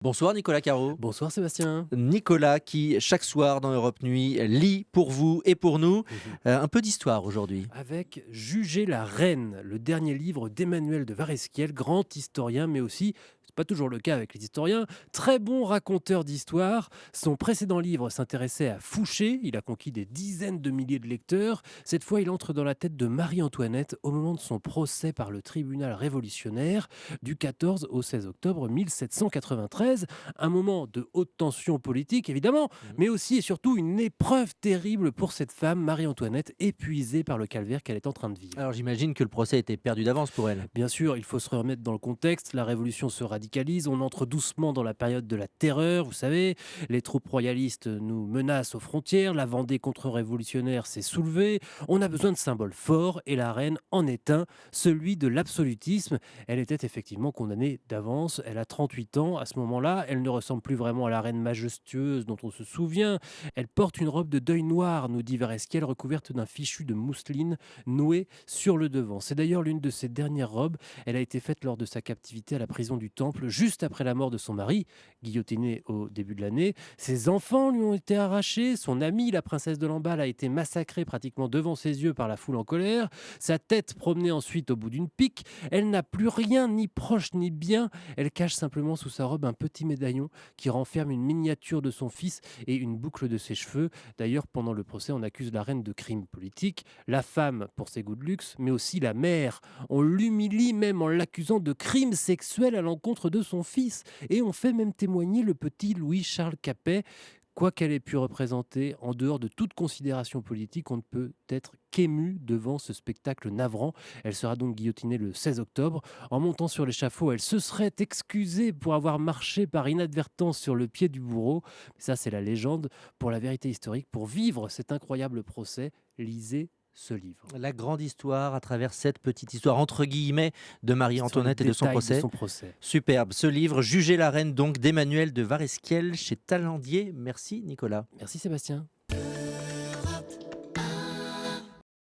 Bonsoir Nicolas Caro. Bonsoir Sébastien. Nicolas qui, chaque soir dans Europe Nuit, lit pour vous et pour nous. Un peu d'histoire aujourd'hui. Avec Juger la reine, le dernier livre d'Emmanuel de Varesquiel, grand historien, mais aussi, c'est pas toujours le cas avec les historiens, très bon raconteur d'histoire. Son précédent livre s'intéressait à Fouché, il a conquis des dizaines de milliers de lecteurs. Cette fois, il entre dans la tête de Marie-Antoinette au moment de son procès par le tribunal révolutionnaire du 14 au 16 octobre 1793. Un moment de haute tension politique, évidemment, mais aussi et surtout une épreuve terrible pour cette femme, Marie-Antoinette, épuisée par le calvaire qu'elle est en train de vivre. Alors j'imagine que le procès était perdu d'avance pour elle. Bien sûr, il faut se remettre dans le contexte, la révolution se radicalise, on entre doucement dans la période de la terreur, vous savez, les troupes royalistes nous menacent aux frontières, la Vendée contre-révolutionnaire s'est soulevée, on a besoin de symboles forts et la reine en est un, celui de l'absolutisme. Elle était effectivement condamnée d'avance, elle a 38 ans, à ce moment-là, elle ne ressemble plus vraiment à la reine majestueuse dont on se souvient, elle porte une robe de deuil noir, nous dit Varesquiel, recouverte d'un fichu de mousseline noué sur le devant. C'est d'ailleurs l'une de ses dernières robes. Elle a été faite lors de sa captivité à la prison du Temple, juste après la mort de son mari, guillotiné au début de l'année. Ses enfants lui ont été arrachés. Son amie, la princesse de Lamballe, a été massacrée pratiquement devant ses yeux par la foule en colère. Sa tête promenée ensuite au bout d'une pique. Elle n'a plus rien, ni proche ni bien. Elle cache simplement sous sa robe un petit médaillon qui renferme une miniature de son fils et une boucle de ses cheveux. D'ailleurs, pendant le procès, on accuse la reine de crimes politiques, la femme pour ses goûts de luxe, mais aussi la mère. On l'humilie même en l'accusant de crimes sexuels à l'encontre de son fils. Et on fait même témoigner le petit Louis-Charles Capet. Quoi qu'elle ait pu représenter, en dehors de toute considération politique, on ne peut être qu'ému devant ce spectacle navrant. Elle sera donc guillotinée le 16 octobre. En montant sur l'échafaud, elle se serait excusée pour avoir marché par inadvertance sur le pied du bourreau. Mais ça, c'est la légende. Pour la vérité historique, pour vivre cet incroyable procès, lisez ce livre. La grande histoire à travers cette petite histoire entre guillemets de Sur les Marie-Antoinette et de son détails de procès. son procès. Superbe. Ce livre, Juger la reine donc d'Emmanuel de Varesquiel chez Talandier. Merci Nicolas. Merci Sébastien.